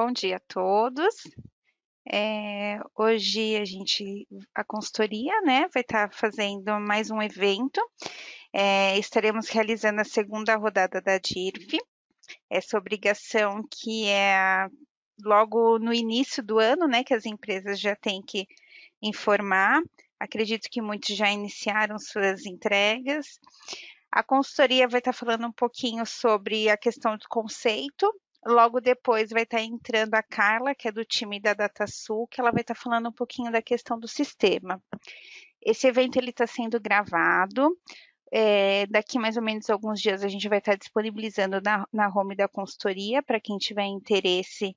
bom dia a todos. Hoje a consultoria, né, vai estar fazendo mais um evento. Estaremos realizando a segunda rodada da DIRF. Essa obrigação que é logo no início do ano, né, que as empresas já têm que informar. Acredito que muitos já iniciaram suas entregas. A consultoria vai estar falando um pouquinho sobre a questão do conceito. Logo depois vai estar entrando a Carla, que é do time da DataSul, que ela vai estar falando um pouquinho da questão do sistema. Esse evento ele está sendo gravado. Daqui mais ou menos alguns dias a gente vai estar disponibilizando na home da consultoria para quem tiver interesse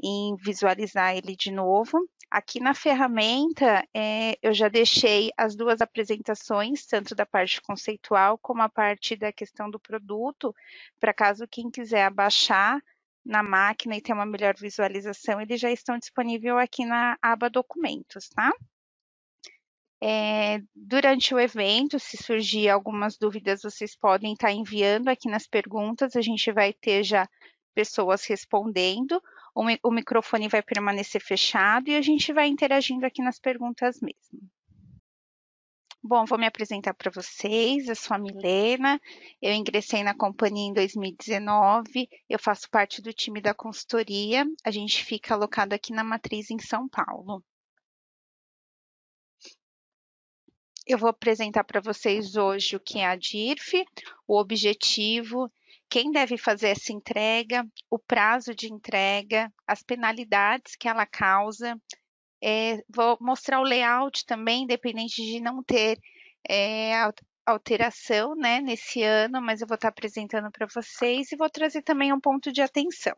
em visualizar ele de novo. Aqui na ferramenta, eu já deixei as duas apresentações, tanto da parte conceitual como a parte da questão do produto, para caso quem quiser abaixar na máquina e ter uma melhor visualização, eles já estão disponíveis aqui na aba documentos, tá? Durante o evento, se surgir algumas dúvidas, vocês podem estar enviando aqui nas perguntas, a gente vai ter já pessoas respondendo, o microfone vai permanecer fechado e a gente vai interagindo aqui nas perguntas mesmo. Bom, vou me apresentar para vocês, eu sou a Milena, eu ingressei na companhia em 2019, eu faço parte do time da consultoria, a gente fica alocado aqui na matriz em São Paulo. Eu vou apresentar para vocês hoje o que é a DIRF, o objetivo, quem deve fazer essa entrega, o prazo de entrega, as penalidades que ela causa. Vou mostrar o layout também, independente de não ter alteração, né, nesse ano, mas eu vou estar apresentando para vocês e vou trazer também um ponto de atenção.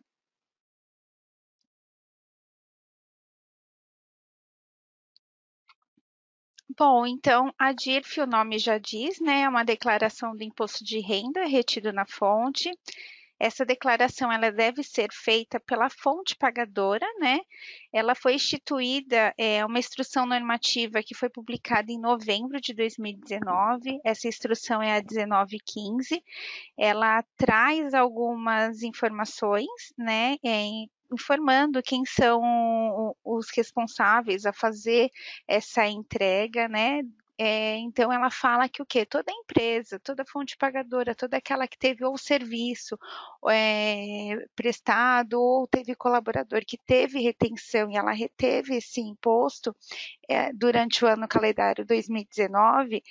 Bom, então a DIRF, o nome já diz, né? É uma declaração do imposto de renda retido na fonte. Essa declaração ela deve ser feita pela fonte pagadora, né? Ela foi instituída, uma instrução normativa que foi publicada em novembro de 2019. Essa instrução é a 1915. Ela traz algumas informações, né? Informando quem são os responsáveis a fazer essa entrega, né? Então ela fala que o quê? Toda empresa, toda fonte pagadora, toda aquela que teve ou serviço prestado ou teve colaborador que teve retenção e ela reteve esse imposto durante o ano calendário 2019,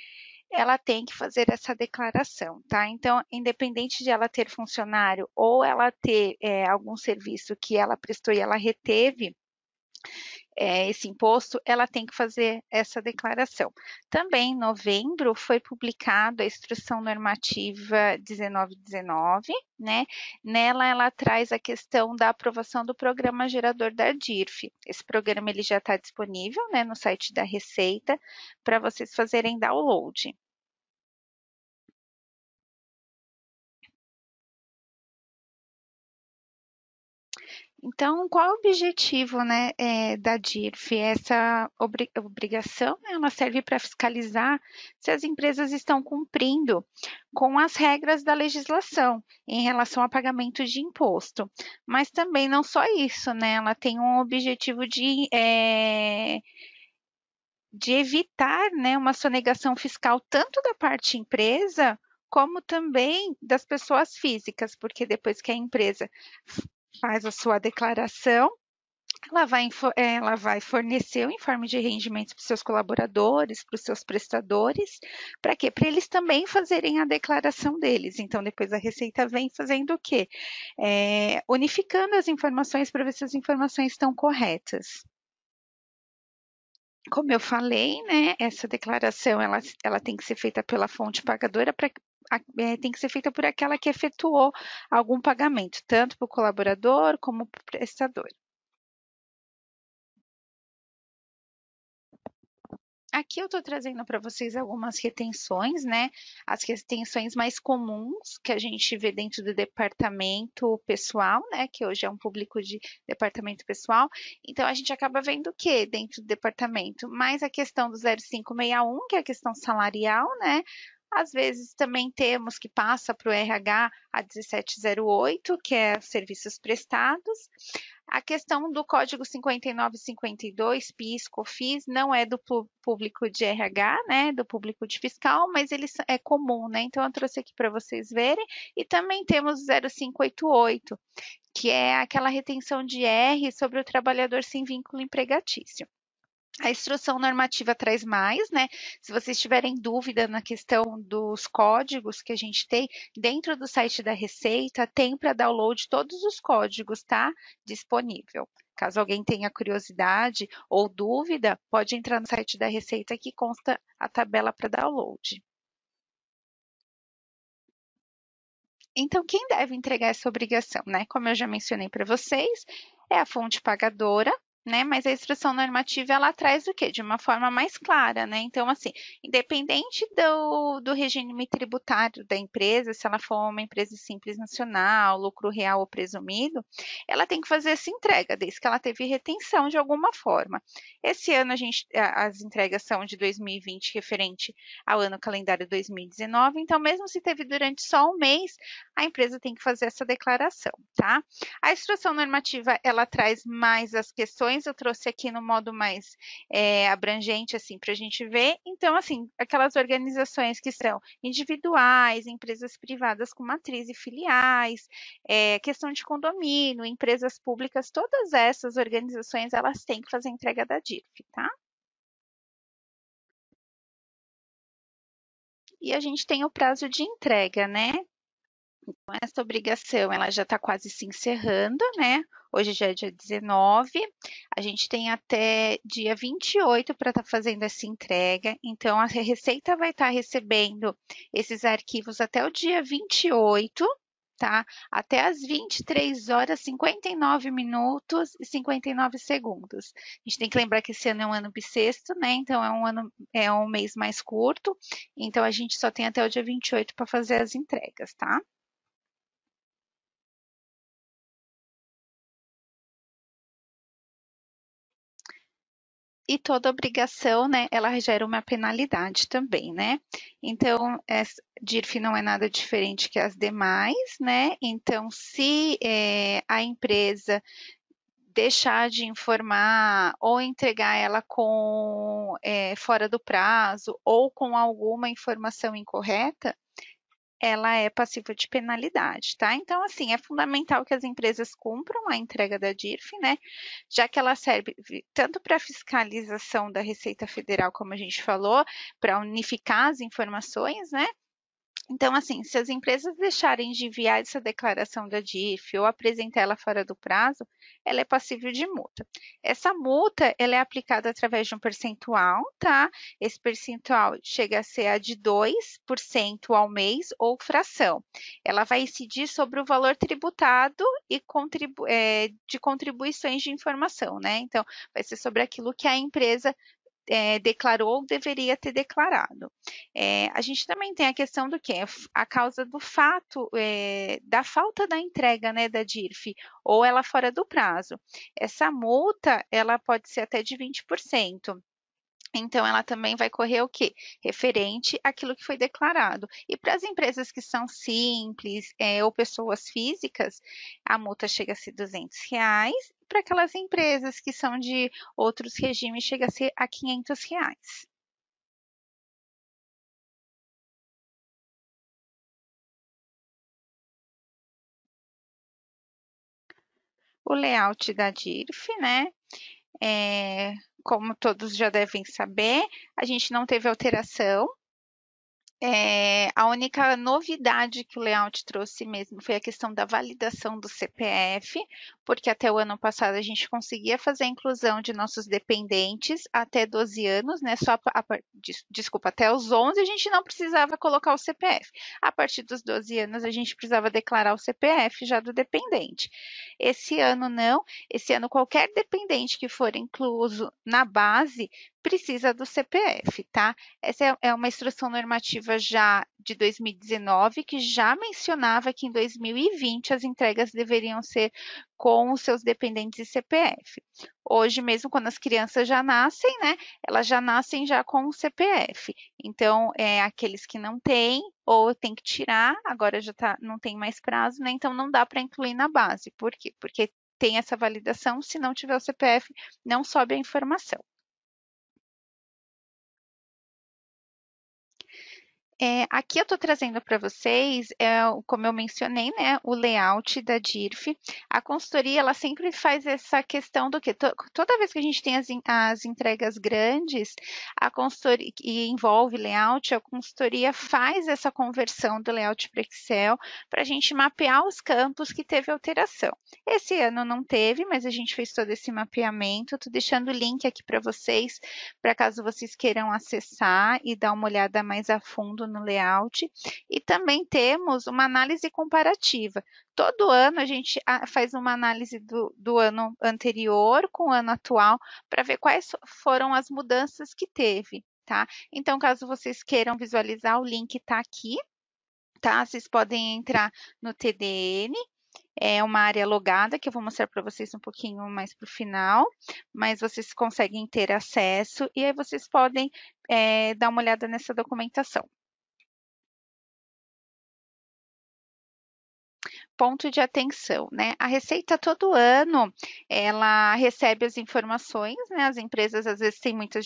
ela tem que fazer essa declaração, tá? Então, independente de ela ter funcionário ou ela ter algum serviço que ela prestou e ela reteve esse imposto, ela tem que fazer essa declaração. Também em novembro foi publicada a Instrução Normativa 1919, né? Nela ela traz a questão da aprovação do Programa Gerador da DIRF. Esse programa ele já está disponível, né, no site da Receita para vocês fazerem download. Então, qual é o objetivo, né, da DIRF? Essa obrigação, né, ela serve para fiscalizar se as empresas estão cumprindo com as regras da legislação em relação ao pagamento de imposto. Mas também não só isso, né? Ela tem um objetivo de evitar, né, uma sonegação fiscal tanto da parte empresa como também das pessoas físicas, porque depois que a empresa faz a sua declaração, ela vai fornecer o informe de rendimentos para os seus colaboradores, para os seus prestadores, para quê? Para eles também fazerem a declaração deles. Então, depois a Receita vem fazendo o quê? Unificando as informações para ver se as informações estão corretas. Como eu falei, né, essa declaração ela tem que ser feita pela fonte pagadora, tem que ser feita por aquela que efetuou algum pagamento, tanto para o colaborador como para o prestador. Aqui eu estou trazendo para vocês algumas retenções, né? As retenções mais comuns que a gente vê dentro do departamento pessoal, né? Que hoje é um público de departamento pessoal. Então a gente acaba vendo o que dentro do departamento? Mais a questão do 0561, que é a questão salarial, né? Às vezes também temos que passa para o RH a 1708, que é serviços prestados. A questão do código 5952, PIS, COFINS, não é do público de RH, né, do público de fiscal, mas ele é comum, né? Então eu trouxe aqui para vocês verem. E também temos o 0588, que é aquela retenção de R sobre o trabalhador sem vínculo empregatício. A instrução normativa traz mais, né? Se vocês tiverem dúvida na questão dos códigos que a gente tem, dentro do site da Receita, tem para download todos os códigos, tá? Disponível. Caso alguém tenha curiosidade ou dúvida, pode entrar no site da Receita que consta a tabela para download. Então, quem deve entregar essa obrigação, né? Como eu já mencionei para vocês, é a fonte pagadora, né? Mas a instrução normativa ela traz o quê? De uma forma mais clara, né? Então, assim, independente do regime tributário da empresa, se ela for uma empresa simples nacional, lucro real ou presumido, ela tem que fazer essa entrega, desde que ela teve retenção de alguma forma. Esse ano as entregas são de 2020 referente ao ano calendário 2019, então mesmo se teve durante só um mês, a empresa tem que fazer essa declaração, tá? A instrução normativa, ela traz mais as questões, eu trouxe aqui no modo mais abrangente, assim, para a gente ver. Então, assim, aquelas organizações que são individuais, empresas privadas com matriz e filiais, questão de condomínio, empresas públicas, todas essas organizações, elas têm que fazer entrega da DIRF, tá? E a gente tem o prazo de entrega, né? Essa obrigação ela já está quase se encerrando, né? Hoje já é dia 19, a gente tem até dia 28 para estar fazendo essa entrega. Então, a Receita vai estar recebendo esses arquivos até o dia 28, tá? Até às 23 horas, 59 minutos e 59 segundos. A gente tem que lembrar que esse ano é um ano bissexto, né? Então, é um mês mais curto. Então, a gente só tem até o dia 28 para fazer as entregas, tá? E toda obrigação, né, ela gera uma penalidade também, né? Então, essa DIRF não é nada diferente que as demais, né? Então, se a empresa deixar de informar ou entregar ela com fora do prazo ou com alguma informação incorreta, ela é passiva de penalidade, tá? Então, assim, é fundamental que as empresas cumpram a entrega da DIRF, né? Já que ela serve tanto para fiscalização da Receita Federal, como a gente falou, para unificar as informações, né? Então, assim, se as empresas deixarem de enviar essa declaração da DIF ou apresentar ela fora do prazo, ela é passível de multa. Essa multa, ela é aplicada através de um percentual, tá? Esse percentual chega a ser a de 2% ao mês ou fração. Ela vai incidir sobre o valor tributado e de contribuições de informação, né? Então, vai ser sobre aquilo que a empresa declarou ou deveria ter declarado. A gente também tem a questão do que? A causa do fato da falta da entrega, né, da DIRF, ou ela fora do prazo. Essa multa, ela pode ser até de 20%. Então, ela também vai correr o quê? Referente àquilo que foi declarado. E para as empresas que são simples ou pessoas físicas, a multa chega a ser R$ 200. E para aquelas empresas que são de outros regimes, chega a ser a R$ 500. O layout da DIRF, né? Como todos já devem saber, a gente não teve alteração. A única novidade que o layout trouxe mesmo foi a questão da validação do CPF, porque até o ano passado a gente conseguia fazer a inclusão de nossos dependentes até 12 anos, né? Desculpa, até os 11 a gente não precisava colocar o CPF. A partir dos 12 anos a gente precisava declarar o CPF já do dependente. Esse ano não, esse ano qualquer dependente que for incluso na base precisa do CPF, tá? Essa é uma instrução normativa já de 2019, que já mencionava que em 2020 as entregas deveriam ser com os seus dependentes e CPF. Hoje mesmo, quando as crianças já nascem, né, elas já nascem já com o CPF. Então, aqueles que não têm ou tem que tirar, agora já tá, não tem mais prazo, né? Então não dá para incluir na base. Por quê? Porque tem essa validação. Se não tiver o CPF, não sobe a informação. Aqui eu estou trazendo para vocês, como eu mencionei, né, o layout da DIRF. A consultoria, ela sempre faz essa questão do que toda vez que a gente tem as entregas grandes, a consultoria, e envolve layout, a consultoria faz essa conversão do layout para Excel para a gente mapear os campos que teve alteração. Esse ano não teve, mas a gente fez todo esse mapeamento. Estou deixando o link aqui para vocês, para caso vocês queiram acessar e dar uma olhada mais a fundo no layout. E também temos uma análise comparativa. Todo ano a gente faz uma análise do ano anterior com o ano atual para ver quais foram as mudanças que teve, tá? Então, caso vocês queiram visualizar, o link está aqui, tá? Vocês podem entrar no TDN, é uma área logada que eu vou mostrar para vocês um pouquinho mais para o final, mas vocês conseguem ter acesso e aí vocês podem dar uma olhada nessa documentação. Ponto de atenção, né? A Receita todo ano ela recebe as informações, né? As empresas às vezes têm muitas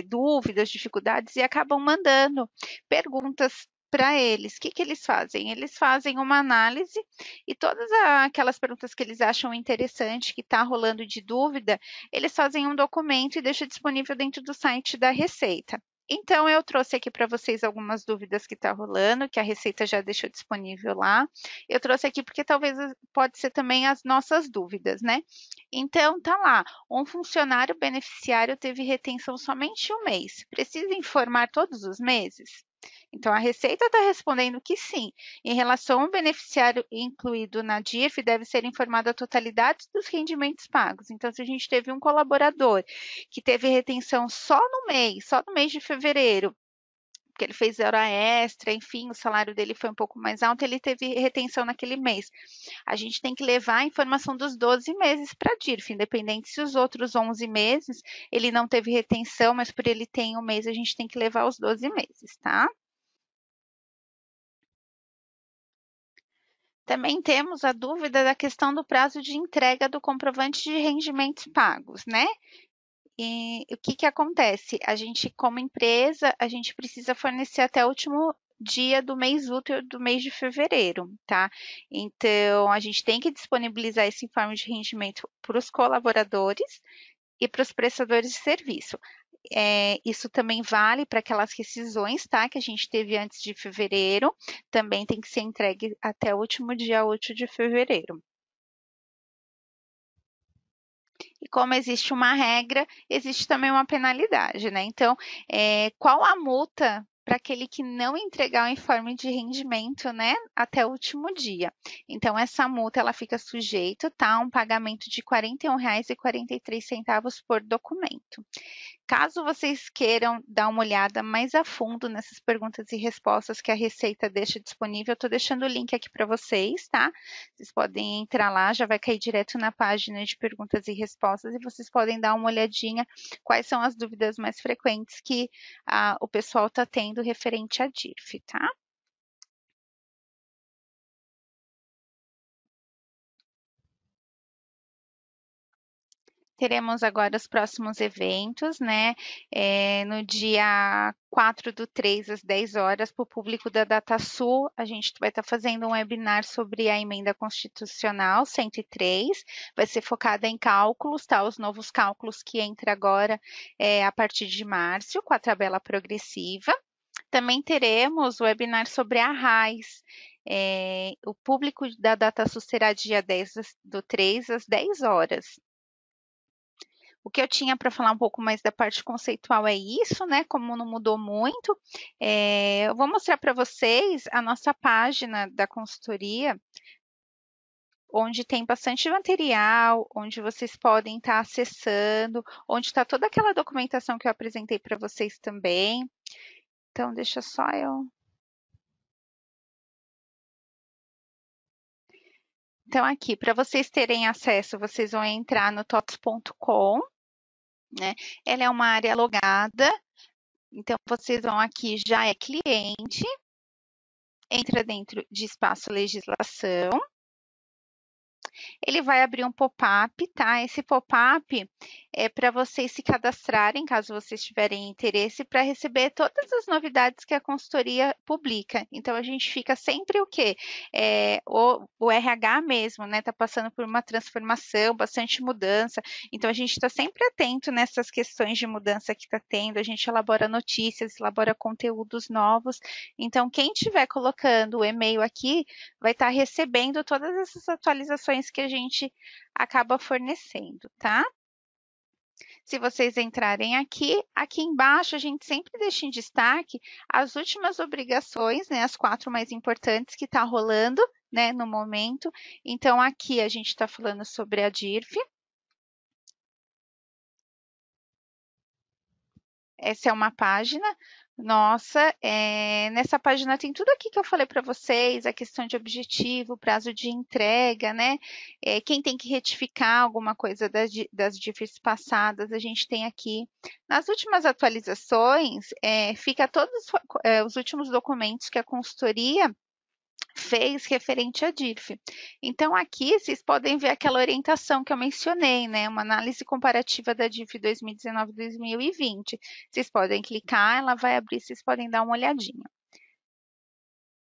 dúvidas, dificuldades e acabam mandando perguntas para eles. O que eles fazem? Eles fazem uma análise e todas aquelas perguntas que eles acham interessante, que está rolando de dúvida, eles fazem um documento e deixam disponível dentro do site da Receita. Então, eu trouxe aqui para vocês algumas dúvidas que está rolando, que a Receita já deixou disponível lá. Eu trouxe aqui porque talvez pode ser também as nossas dúvidas, né? Então, tá lá, um funcionário beneficiário teve retenção somente um mês. Precisa informar todos os meses? Então, a Receita está respondendo que sim. Em relação ao beneficiário incluído na DIRF, deve ser informada a totalidade dos rendimentos pagos. Então, se a gente teve um colaborador que teve retenção só no mês de fevereiro, porque ele fez hora extra, enfim, o salário dele foi um pouco mais alto, ele teve retenção naquele mês. A gente tem que levar a informação dos 12 meses para a DIRF, independente se os outros 11 meses ele não teve retenção, mas por ele ter um mês, a gente tem que levar os 12 meses, tá? Também temos a dúvida da questão do prazo de entrega do comprovante de rendimentos pagos, né? E o que acontece? A gente, como empresa, a gente precisa fornecer até o último dia do mês útil do mês de fevereiro, tá? Então, a gente tem que disponibilizar esse informe de rendimento para os colaboradores e para os prestadores de serviço. Isso também vale para aquelas rescisões, tá? Que a gente teve antes de fevereiro, também tem que ser entregue até o último dia útil de fevereiro. E como existe uma regra, existe também uma penalidade, né? Então, qual a multa para aquele que não entregar o informe de rendimento, né, até o último dia? Então, essa multa ela fica sujeita, tá, a um pagamento de R$ 41,43 por documento. Caso vocês queiram dar uma olhada mais a fundo nessas perguntas e respostas que a Receita deixa disponível, eu estou deixando o link aqui para vocês, tá? Vocês podem entrar lá, já vai cair direto na página de perguntas e respostas e vocês podem dar uma olhadinha quais são as dúvidas mais frequentes que o pessoal está tendo referente à DIRF, tá? Teremos agora os próximos eventos, né? No dia 4/3, às 10 horas, para o público da DataSul, a gente vai estar fazendo um webinar sobre a emenda constitucional 103. Vai ser focada em cálculos, tá? Os novos cálculos que entram agora a partir de março, com a tabela progressiva. Também teremos o webinar sobre a RAIS. O público da DataSul será dia 10/3, às 10 horas. O que eu tinha para falar um pouco mais da parte conceitual é isso, né? Como não mudou muito, eu vou mostrar para vocês a nossa página da consultoria, onde tem bastante material, onde vocês podem estar acessando, onde está toda aquela documentação que eu apresentei para vocês também. Então, deixa só eu. Então, aqui, para vocês terem acesso, vocês vão entrar no tots.com, né? Ela é uma área logada. Então, vocês vão aqui, já é cliente, entra dentro de espaço legislação, ele vai abrir um pop-up, tá? Esse pop-up é para vocês se cadastrarem, caso vocês tiverem interesse, para receber todas as novidades que a consultoria publica. Então, a gente fica sempre o quê? O RH mesmo, né? Está passando por uma transformação, bastante mudança. Então, a gente está sempre atento nessas questões de mudança que está tendo. A gente elabora notícias, elabora conteúdos novos. Então, quem estiver colocando o e-mail aqui, vai estar recebendo todas essas atualizações que a gente acaba fornecendo, tá? Se vocês entrarem aqui, aqui embaixo a gente sempre deixa em destaque as últimas obrigações, né, as 4 mais importantes que está rolando, né, no momento. Então, aqui a gente está falando sobre a DIRF. Essa é uma página nossa. Nessa página tem tudo aqui que eu falei para vocês, a questão de objetivo, prazo de entrega, né? Quem tem que retificar alguma coisa das DIFs passadas, a gente tem aqui. Nas últimas atualizações, fica todos os últimos documentos que a consultoria fez referente à DIRF. Então, aqui vocês podem ver aquela orientação que eu mencionei, né? Uma análise comparativa da DIRF 2019-2020. Vocês podem clicar, ela vai abrir, vocês podem dar uma olhadinha.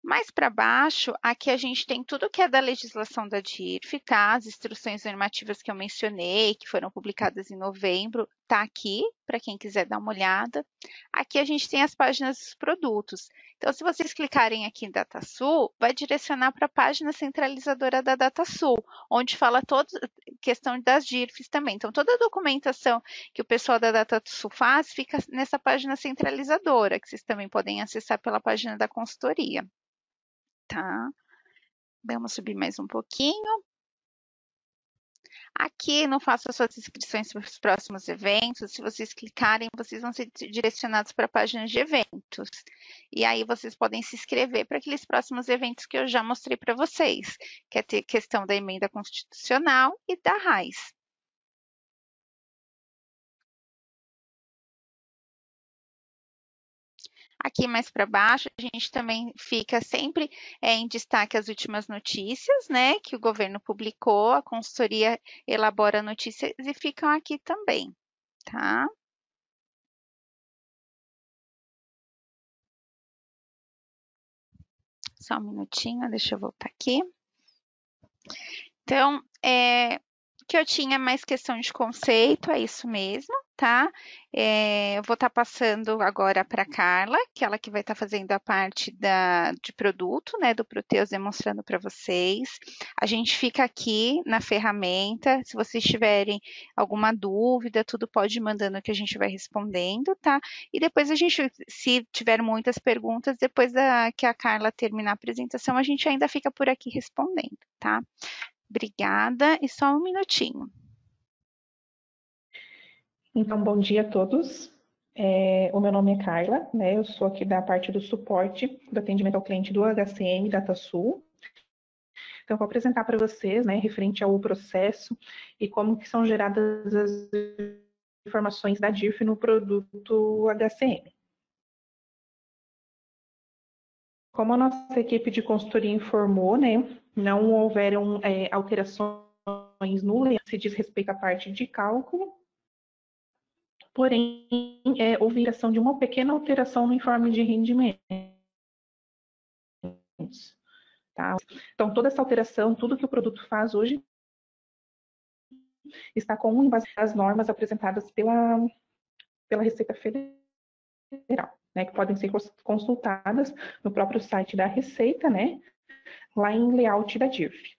Mais para baixo, aqui a gente tem tudo que é da legislação da DIRF, tá? As instruções normativas que eu mencionei, que foram publicadas em novembro, tá aqui, para quem quiser dar uma olhada. Aqui a gente tem as páginas dos produtos. Então, se vocês clicarem aqui em DataSul, vai direcionar para a página centralizadora da DataSul, onde fala toda questão das DIRFs também. Então, toda a documentação que o pessoal da DataSul faz fica nessa página centralizadora, que vocês também podem acessar pela página da consultoria. Tá? Vamos subir mais um pouquinho. Aqui no Faça suas inscrições para os próximos eventos. Se vocês clicarem, vocês vão ser direcionados para a página de eventos. E aí vocês podem se inscrever para aqueles próximos eventos que eu já mostrei para vocês, que é ter questão da emenda constitucional e da RAIS. Aqui mais para baixo, a gente também fica sempre em destaque as últimas notícias, né, que o governo publicou, a consultoria elabora notícias e ficam aqui também, tá? Só um minutinho, deixa eu voltar aqui. Então, que eu tinha mais questão de conceito, é isso mesmo, tá? Eu vou estar passando agora para a Carla, que ela que vai estar fazendo a parte de produto, né, do Proteus, demonstrando para vocês. A gente fica aqui na ferramenta, se vocês tiverem alguma dúvida, tudo pode ir mandando que a gente vai respondendo, tá? E depois a gente, se tiver muitas perguntas, depois que a Carla terminar a apresentação, a gente ainda fica por aqui respondendo, tá? Obrigada, e só um minutinho. Então, bom dia a todos. O meu nome é Carla, né? Eu sou aqui da parte do suporte do atendimento ao cliente do HCM DataSul. Então, eu vou apresentar para vocês, né, referente ao processo e como que são geradas as informações da DIRF no produto HCM. Como a nossa equipe de consultoria informou, né, não houveram alterações no layout, se diz respeito à parte de cálculo, porém, houve ação de uma pequena alteração no informe de rendimento. Tá? Então, toda essa alteração, tudo que o produto faz hoje, está com base nas normas apresentadas pela Receita Federal, né, que podem ser consultadas no próprio site da Receita, né, lá em layout da DIRF.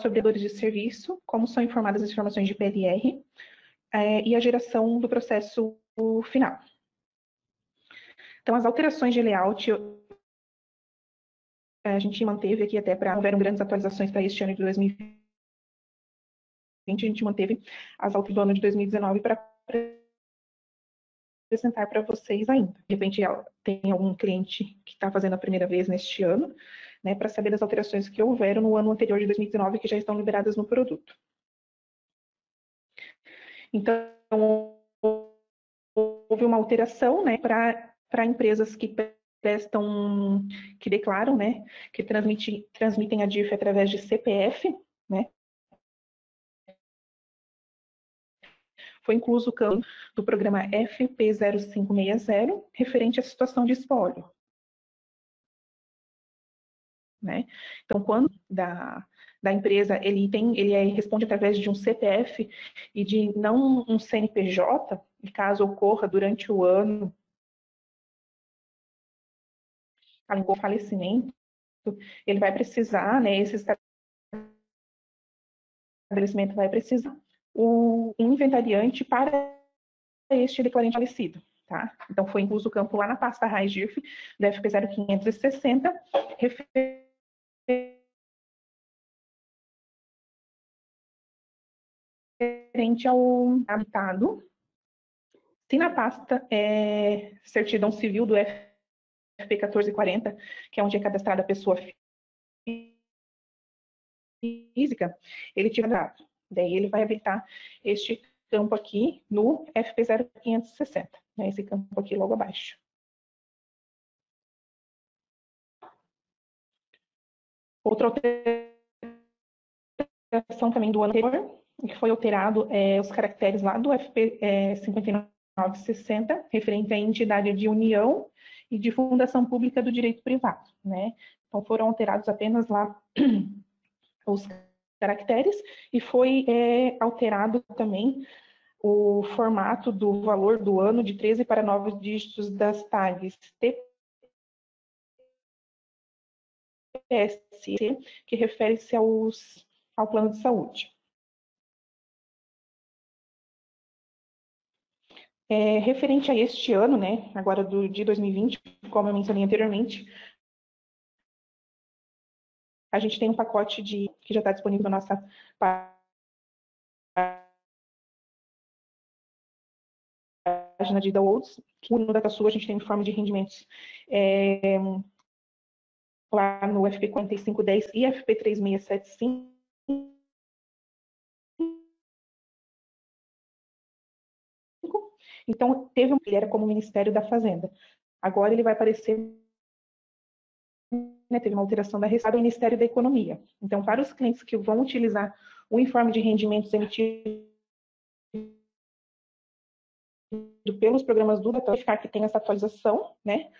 Sobre dores de serviço, como são informadas as informações de PLR e a geração do processo final. Então, as alterações de layout, a gente manteve aqui até para houveram grandes atualizações para este ano de 2020, a gente manteve as alterações do ano de 2019 para apresentar para vocês ainda. De repente, tem algum cliente que está fazendo a primeira vez neste ano, né, para saber das alterações que houveram no ano anterior de 2019 que já estão liberadas no produto. Então, houve uma alteração, né, para empresas que prestam, que declaram, né, que transmitem a DIRF através de CPF, né, foi incluso o campo do programa FP0560, referente à situação de espólio, né? Então, quando da empresa ele responde através de um CPF e de não um CNPJ, e caso ocorra durante o ano o falecimento, ele vai precisar, né, esse estabelecimento vai precisar um inventariante para este declarante falecido, tá? Então, foi incluso o campo lá na pasta raiz DIRF do FP 0560, referente ao habitado. Se na pasta certidão civil do FP 1440, que é onde é cadastrada a pessoa física, ele tiver dado. Daí ele vai habilitar este campo aqui no FP 0560, né, esse campo aqui logo abaixo. Outra alteração também do ano anterior, que foi alterado os caracteres lá do FP 5960, referente à entidade de união e de fundação pública do direito privado, né? Então foram alterados apenas lá os caracteres e foi alterado também o formato do valor do ano de 13 para 9 dígitos das tags TPS, que refere-se ao plano de saúde. Referente a este ano, né, agora de 2020, como eu mencionei anteriormente, a gente tem um pacote que já está disponível na nossa página de downloads. No DataSul, a gente tem um informe de rendimentos lá no FP 4510 e FP 3675. Então, ele era como Ministério da Fazenda. Agora ele vai aparecer, né, teve uma alteração da Receita do Ministério da Economia. Então, para os clientes que vão utilizar o informe de rendimentos emitido pelos programas do Data, verificar que tem essa atualização, né?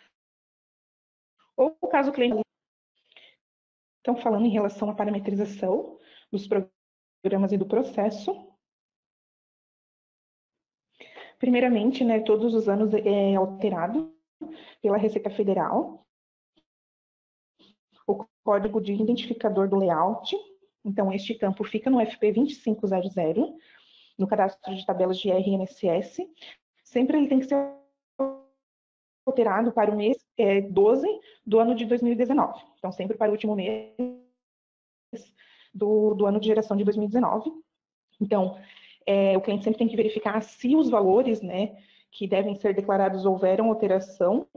Ou caso o cliente... Então, falando em relação à parametrização dos programas e do processo, primeiramente, né, todos os anos é alterado pela Receita Federal o código de identificador do layout. Então, este campo fica no FP 2500, no cadastro de tabelas de RNSS. Sempre ele tem que ser alterado para o mês 12 do ano de 2019. Então, sempre para o último mês do ano de geração de 2019. Então, o cliente sempre tem que verificar se os valores, né, que devem ser declarados houveram alteração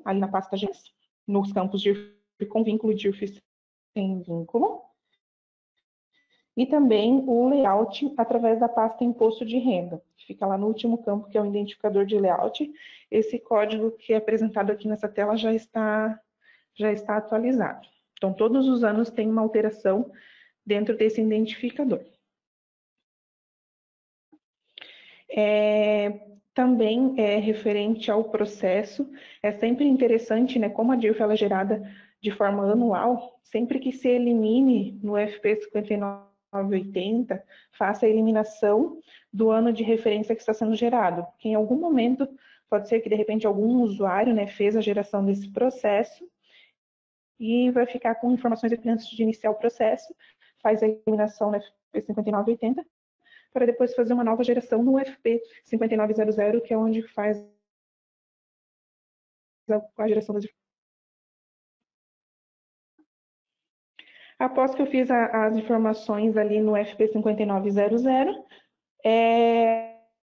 ali na pasta GES, nos campos de com vínculo, DIRF sem vínculo. E também o layout através da pasta Imposto de Renda, que fica lá no último campo, que é o identificador de layout. Esse código que é apresentado aqui nessa tela já está atualizado. Então, todos os anos tem uma alteração dentro desse identificador. Também referente ao processo, é sempre interessante, né, como a DIRF ela é gerada de forma anual, sempre que se elimine no FP 5980, faça a eliminação do ano de referência que está sendo gerado, porque em algum momento pode ser que de repente algum usuário, né, fez a geração desse processo e vai ficar com informações antes de iniciar o processo, faz a eliminação no FP 5980, para depois fazer uma nova geração no FP 5900, que é onde faz a geração das... Após que eu fiz as informações ali no FP 5900,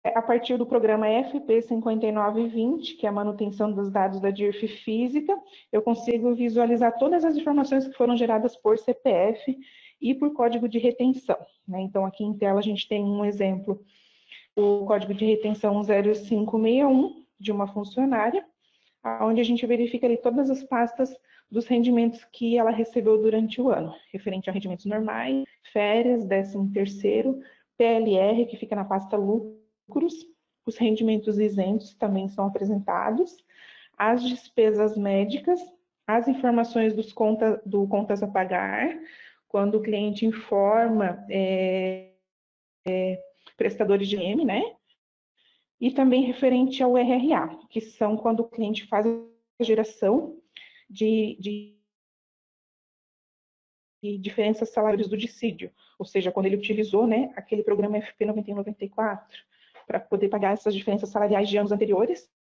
a partir do programa FP 5920, que é a manutenção dos dados da DIRF física, eu consigo visualizar todas as informações que foram geradas por CPF e por código de retenção, né? Então, aqui em tela a gente tem um exemplo, o código de retenção 0561 de uma funcionária, onde a gente verifica ali todas as pastas dos rendimentos que ela recebeu durante o ano, referente a rendimentos normais, férias, 13º, PLR, que fica na pasta lucros, os rendimentos isentos também são apresentados, as despesas médicas, as informações do contas a pagar, quando o cliente informa prestadores de IM, né? E também referente ao RRA, que são quando o cliente faz a geração de diferenças salários do dissídio, ou seja, quando ele utilizou, né, aquele programa FP 9194 para poder pagar essas diferenças salariais de anos anteriores.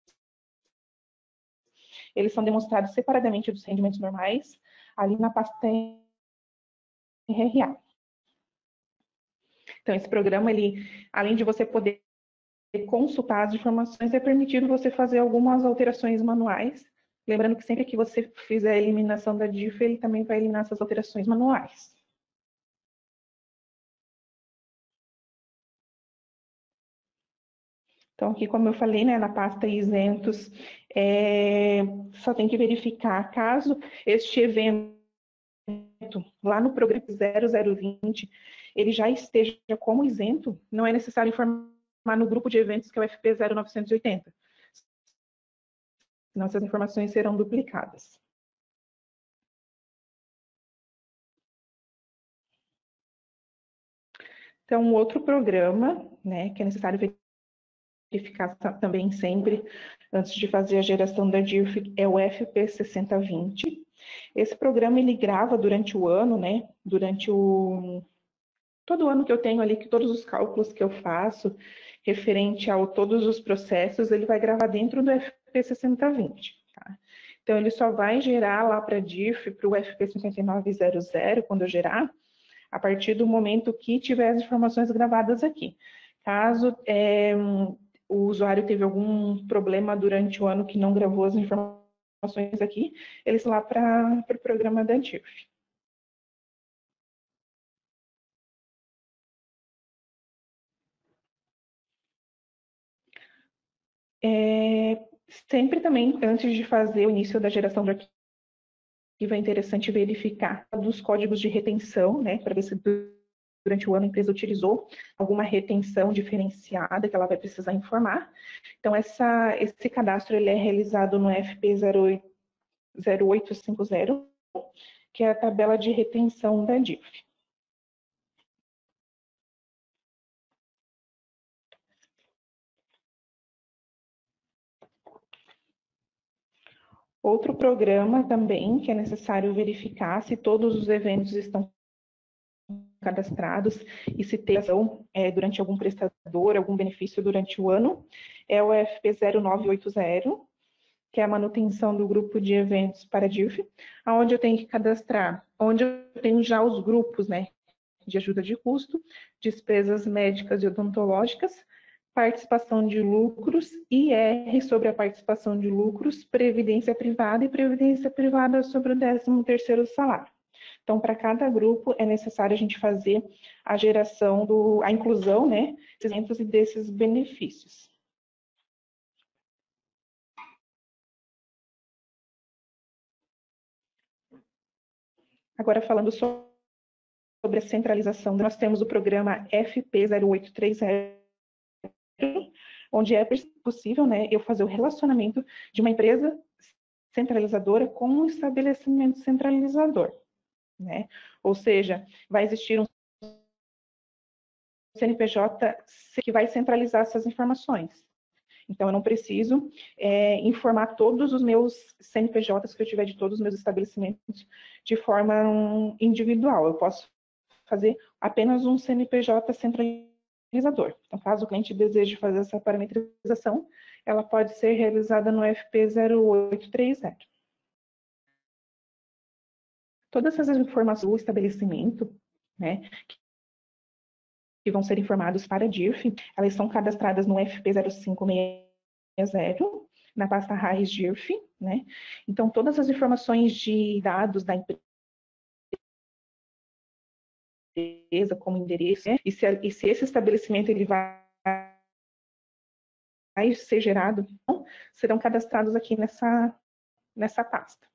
Eles são demonstrados separadamente dos rendimentos normais, ali na pasta RRA. Então, esse programa, ele, além de você poder consultar as informações, é permitido você fazer algumas alterações manuais. Lembrando que sempre que você fizer a eliminação da DIF, ele também vai eliminar essas alterações manuais. Então, aqui, como eu falei, né, na pasta isentos, só tem que verificar caso este evento lá no programa 0020 ele já esteja como isento, não é necessário informar no grupo de eventos que é o FP 0980. Senão essas informações serão duplicadas. Então, um outro programa, né, que é necessário verificar também sempre, antes de fazer a geração da DIRF, é o FP 6020. Esse programa, ele grava durante o ano, né, todo ano que eu tenho ali, que todos os cálculos que eu faço, referente a todos os processos, ele vai gravar dentro do FP 6020. Tá? Então, ele só vai gerar lá para a DIRF, para o FP 5900, quando eu gerar, a partir do momento que tiver as informações gravadas aqui. Caso o usuário teve algum problema durante o ano que não gravou as informações aqui, eles lá para o programa da DIRF. Sempre também, antes de fazer o início da geração do arquivo, é interessante verificar dos códigos de retenção, né, para ver se durante o ano a empresa utilizou alguma retenção diferenciada que ela vai precisar informar. Então, esse cadastro ele é realizado no FP 0850, que é a tabela de retenção da DIF. Outro programa também que é necessário verificar se todos os eventos estão cadastrados e se tem ação durante algum prestador, algum benefício durante o ano, é o FP 0980, que é a manutenção do grupo de eventos para a DIRF, onde eu tenho que cadastrar, onde eu tenho já os grupos, né, de ajuda de custo, despesas médicas e odontológicas, participação de lucros, IR sobre a participação de lucros, previdência privada e previdência privada sobre o 13º salário. Então, para cada grupo é necessário a gente fazer a geração a inclusão, né, desses benefícios. Agora, falando sobre a centralização, nós temos o programa FP 0830, onde é possível, né, eu fazer o relacionamento de uma empresa centralizadora com um estabelecimento centralizador, né? Ou seja, vai existir um CNPJ que vai centralizar essas informações. Então, eu não preciso informar todos os meus CNPJs que eu tiver de todos os meus estabelecimentos de forma individual. Eu posso fazer apenas um CNPJ centralizador. Então, caso o cliente deseje fazer essa parametrização, ela pode ser realizada no FP 0830. Todas essas informações do estabelecimento, né, que vão ser informados para a DIRF, elas são cadastradas no FP 0560, na pasta raiz DIRF, né? Então, todas as informações de dados da empresa, como endereço, né? E se esse estabelecimento ele vai ser gerado serão cadastrados aqui nessa pasta.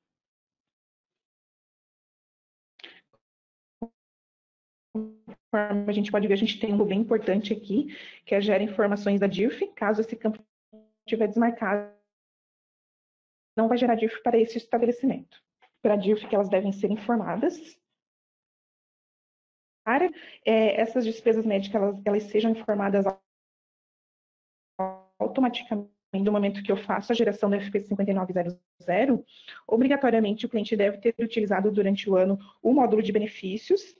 Conforme a gente pode ver, a gente tem um bem importante aqui, que é gera informações da DIRF. Caso esse campo estiver desmarcado, não vai gerar DIRF para esse estabelecimento. Para a DIRF que elas devem ser informadas. Para essas despesas médicas, elas sejam informadas automaticamente no momento que eu faço a geração do FP 5900, obrigatoriamente o cliente deve ter utilizado durante o ano o módulo de benefícios,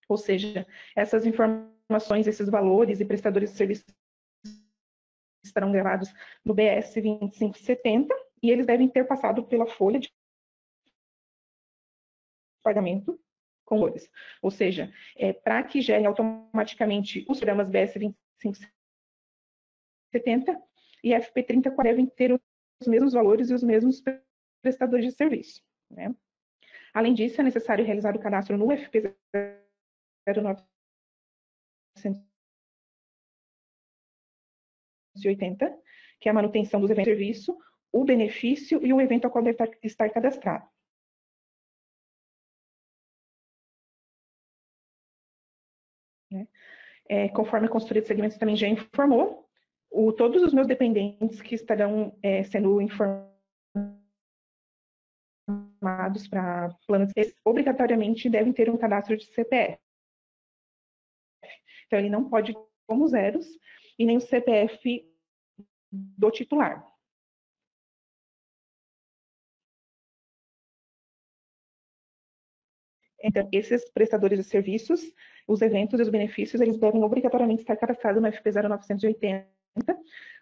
ou seja, essas informações, esses valores e prestadores de serviços estarão gravados no BS 2570 e eles devem ter passado pela folha de pagamento com valores. Ou seja, para que gerem automaticamente os programas BS 2570 e FP30 devem ter os mesmos valores e os mesmos prestadores de serviço, né? Além disso, é necessário realizar o cadastro no FP 0980, que é a manutenção dos eventos de serviço, o benefício e o evento ao qual deve estar cadastrado. Conforme a consultoria de segmentos também já informou, todos os meus dependentes que estarão sendo informados para planos, obrigatoriamente devem ter um cadastro de CPF. Então, ele não pode ir como zeros e nem o CPF do titular. Então, esses prestadores de serviços, os eventos e os benefícios, eles devem obrigatoriamente estar cadastrados no FP 0980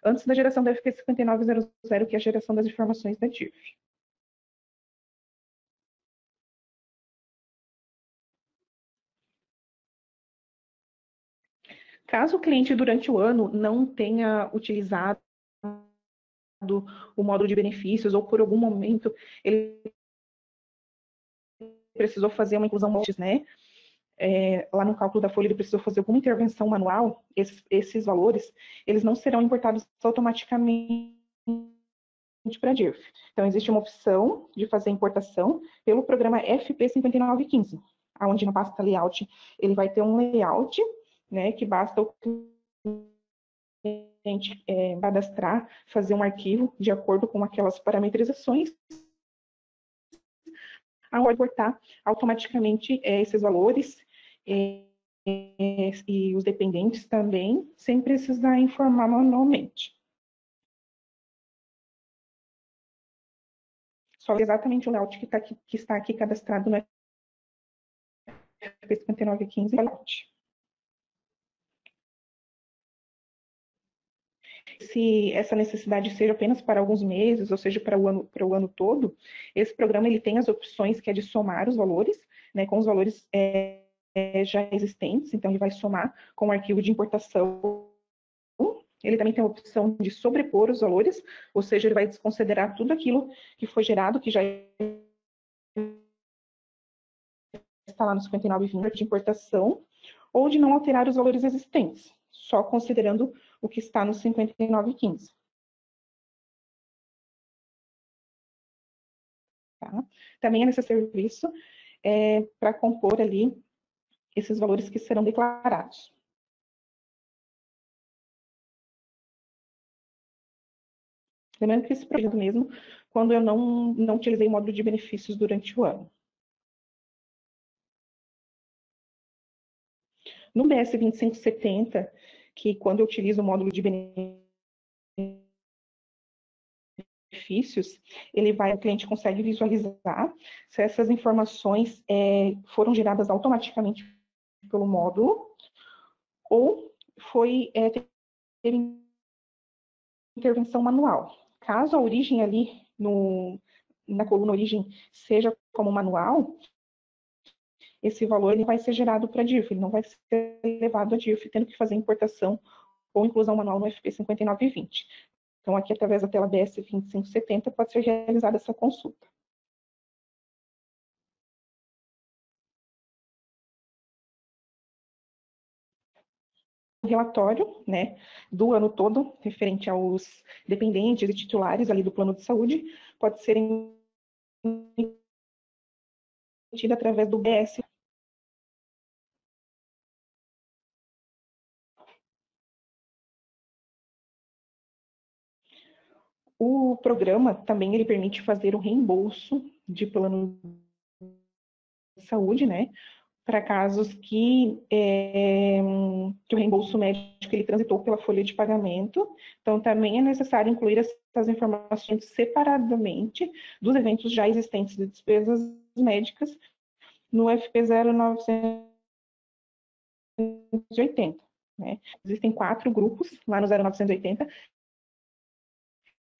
antes da geração do FP 5900, que é a geração das informações da DIRF. Caso o cliente, durante o ano, não tenha utilizado o módulo de benefícios ou por algum momento ele precisou fazer uma inclusão antes, né? Lá no cálculo da folha ele precisou fazer alguma intervenção manual, esses valores, eles não serão importados automaticamente para a DIRF. Então, existe uma opção de fazer importação pelo programa FP 5915, onde na pasta layout ele vai ter um layout, né, que basta o cliente cadastrar, fazer um arquivo de acordo com aquelas parametrizações, ao importar automaticamente esses valores e os dependentes também, sem precisar informar manualmente. Só exatamente o layout que está aqui cadastrado no FP 5915 layout. Se essa necessidade seja apenas para alguns meses, ou seja, para o ano todo, esse programa ele tem as opções que é de somar os valores, né, com os valores já existentes, então ele vai somar com o arquivo de importação. Ele também tem a opção de sobrepor os valores, ou seja, ele vai desconsiderar tudo aquilo que foi gerado, que já está lá no 5920 de importação, ou de não alterar os valores existentes, só considerando o que está no 5915. Tá? Também é necessário serviço para compor ali esses valores que serão declarados. Lembrando que esse projeto mesmo, quando eu não utilizei o módulo de benefícios durante o ano. No BS 2570, que quando eu utilizo o módulo de benefícios, o cliente consegue visualizar se essas informações foram geradas automaticamente pelo módulo ou teve intervenção manual. Caso a origem ali na coluna origem seja como manual, esse valor ele vai ser gerado para a DIRF, ele não vai ser levado à DIRF, tendo que fazer importação ou inclusão manual no FP 5920. Então, aqui, através da tela BS 2570, pode ser realizada essa consulta. relatório, né, do ano todo, referente aos dependentes e titulares ali do plano de saúde, pode ser emitido através do BS. O programa também ele permite fazer o reembolso de plano de saúde, né, para casos que o reembolso médico ele transitou pela folha de pagamento. Então, também é necessário incluir essas informações separadamente dos eventos já existentes de despesas médicas no FP 0980. Né? Existem 4 grupos lá no 0980,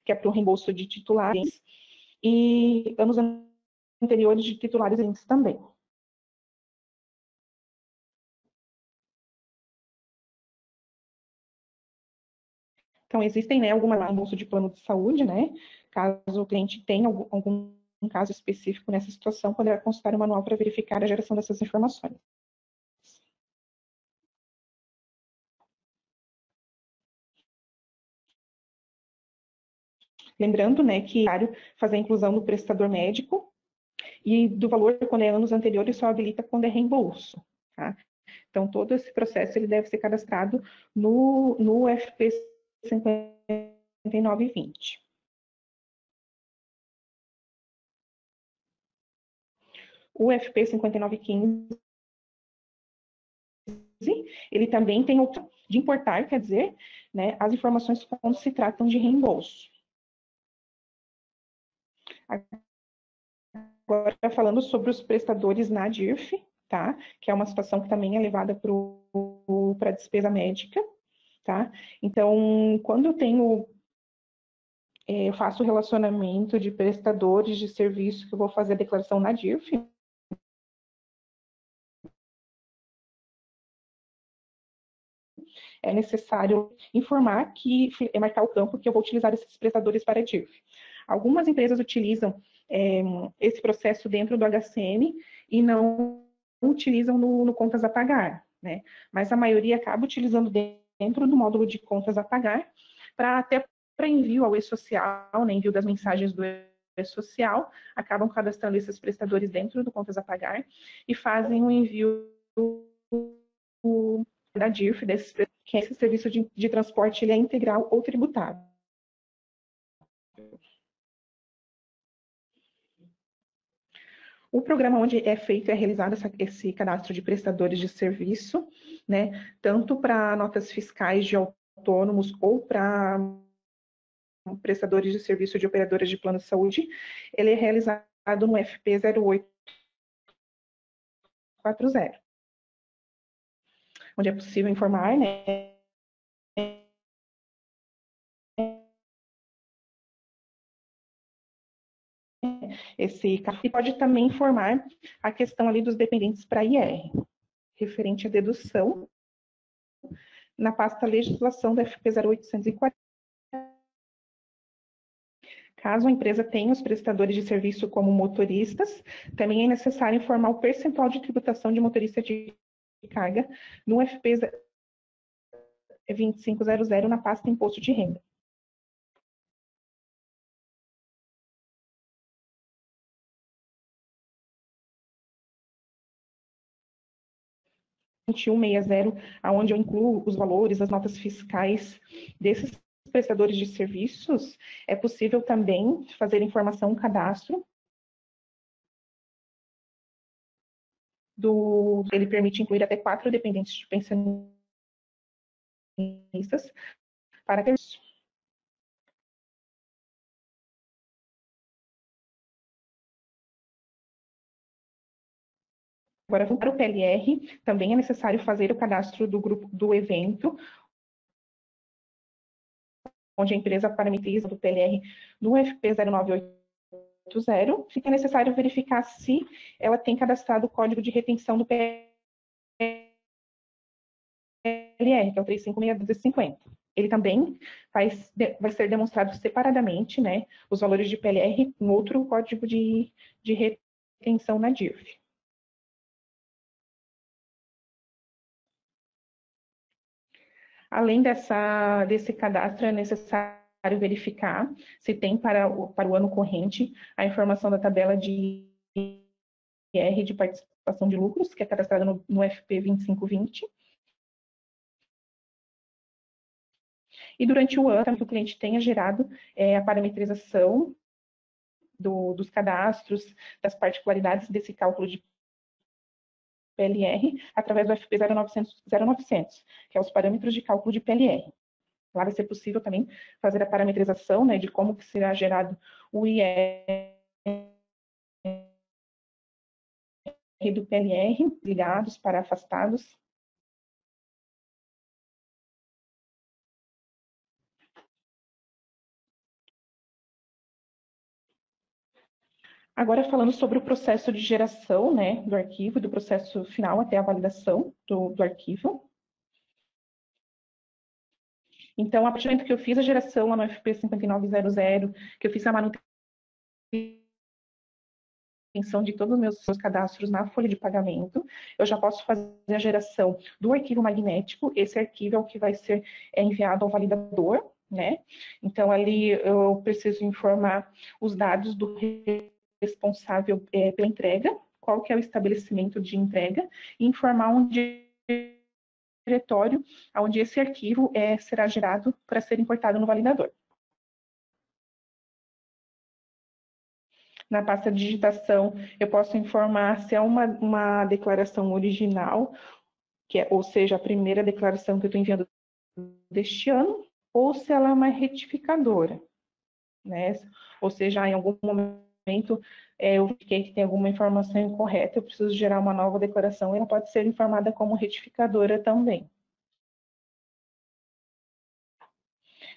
que é para o reembolso de titulares, e anos anteriores de titulares também. Então, existem, né, alguma reembolso de plano de saúde, né, caso o cliente tenha algum caso específico nessa situação, poderá consultar o manual para verificar a geração dessas informações. Lembrando, né, que é necessário fazer a inclusão do prestador médico e do valor quando é anos anteriores só habilita quando é reembolso, tá? Então, todo esse processo ele deve ser cadastrado no FP 5920. O FP 5915, ele também tem opção de importar, quer dizer, né, as informações quando se tratam de reembolso. Agora, falando sobre os prestadores na DIRF, tá? Que é uma situação que também é levada para a despesa médica, tá? Então, quando eu faço o relacionamento de prestadores de serviço que eu vou fazer a declaração na DIRF, é necessário informar que marcar o campo que eu vou utilizar esses prestadores para a DIRF. Algumas empresas utilizam esse processo dentro do HCM e não utilizam no contas a pagar, né? Mas a maioria acaba utilizando dentro do módulo de contas a pagar, até para envio ao e-social, né, envio das mensagens do e-social, acabam cadastrando esses prestadores dentro do contas a pagar e fazem o envio da DIRF, que esse serviço de transporte ele é integral ou tributável. O programa onde é feito, é realizado esse cadastro de prestadores de serviço, né, tanto para notas fiscais de autônomos ou para prestadores de serviço de operadoras de plano de saúde, ele é realizado no FP 0840, onde é possível informar, né, e pode também informar a questão ali dos dependentes para IR, referente à dedução, na pasta legislação da FP 0840. Caso a empresa tenha os prestadores de serviço como motoristas, também é necessário informar o percentual de tributação de motorista de carga no FP 2500 na pasta Imposto de Renda. R$ 2160, onde eu incluo os valores, as notas fiscais desses prestadores de serviços, é possível também fazer informação, cadastro. Ele permite incluir até 4 dependentes de pensionistas para ter isso. Agora, para o PLR, também é necessário fazer o cadastro do grupo do evento, onde a empresa parametriza do PLR no FP 0980, fica necessário verificar se ela tem cadastrado o código de retenção do PLR, que é o 356250. Ele também vai ser demonstrado separadamente, né, os valores de PLR em outro código de retenção na DIRF. Além desse cadastro, é necessário verificar se tem para o ano corrente a informação da tabela de IR de participação de lucros, que é cadastrada no FP 2520. E durante o ano, que o cliente tenha gerado a parametrização dos cadastros, das particularidades desse cálculo de PLR, através do FP 0900, que é os parâmetros de cálculo de PLR. Lá vai ser possível também fazer a parametrização, né, de como que será gerado o IR do PLR, ligados para afastados. Agora, falando sobre o processo de geração, né, do arquivo, do processo final até a validação do arquivo. Então, a partir do momento que eu fiz a geração lá no FP 5900, que eu fiz a manutenção de todos os meus cadastros na folha de pagamento, eu já posso fazer a geração do arquivo magnético. Esse arquivo é o que vai ser enviado ao validador, né? Então, ali eu preciso informar os dados do responsável pela entrega, qual que é o estabelecimento de entrega, e informar um diretório onde esse arquivo será gerado para ser importado no validador. Na pasta de digitação, eu posso informar se é uma declaração original, ou seja, a primeira declaração que eu estou enviando deste ano, ou se ela é uma retificadora, né? Ou seja, em algum momento eu fiquei que tem alguma informação incorreta, eu preciso gerar uma nova declaração, e ela pode ser informada como retificadora também.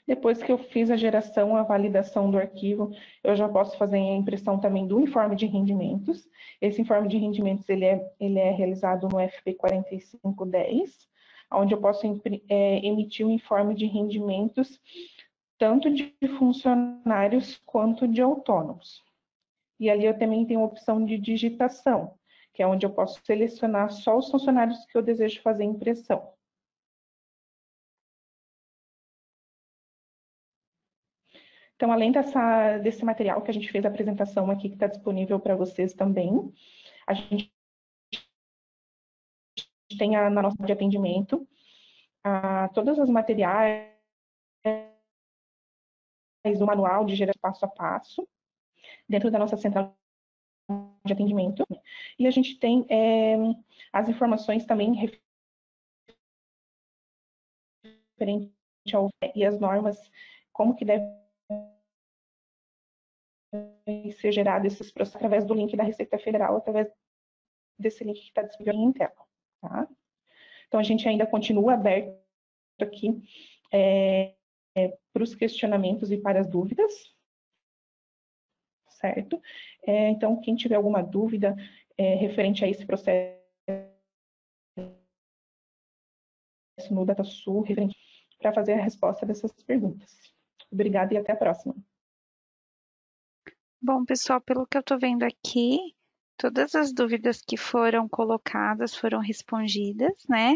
Depois que eu fiz a geração, a validação do arquivo, eu já posso fazer a impressão também do informe de rendimentos. Esse informe de rendimentos, ele é realizado no FP 4510, onde eu posso emitir um informe de rendimentos tanto de funcionários quanto de autônomos. E ali eu também tenho a opção de digitação, que é onde eu posso selecionar só os funcionários que eu desejo fazer impressão. Então, além desse material que a gente fez a apresentação aqui, que está disponível para vocês também, a gente tem na nossa de atendimento todos os materiais, o manual de geração passo a passo, dentro da nossa central de atendimento. E a gente tem as informações também referente e as normas, como que deve ser gerado esses processos através do link da Receita Federal, através desse link que está disponível em tela. Tá? Então, a gente ainda continua aberto aqui para os questionamentos e para as dúvidas, certo? Então, quem tiver alguma dúvida referente a esse processo no DataSul, para fazer a resposta dessas perguntas. Obrigada e até a próxima. Bom, pessoal, pelo que eu estou vendo aqui, todas as dúvidas que foram colocadas foram respondidas, né?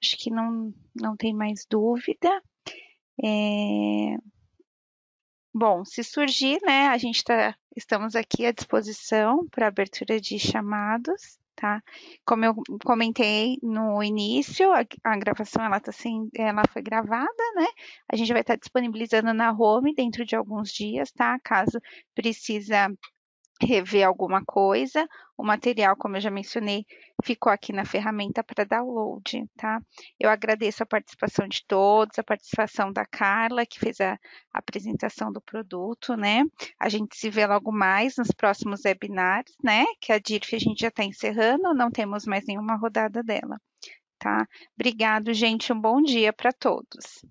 Acho que não tem mais dúvida. Bom, se surgir, né, estamos aqui à disposição para abertura de chamados, tá? Como eu comentei no início, a gravação ela foi gravada, né? A gente vai estar disponibilizando na home dentro de alguns dias, tá? Caso precisa rever alguma coisa, o material, como eu já mencionei, ficou aqui na ferramenta para download, tá? Eu agradeço a participação de todos, a participação da Carla, que fez a apresentação do produto, né? A gente se vê logo mais nos próximos webinars, né? Que a DIRF a gente já está encerrando, não temos mais nenhuma rodada dela, tá? Obrigado, gente, um bom dia para todos.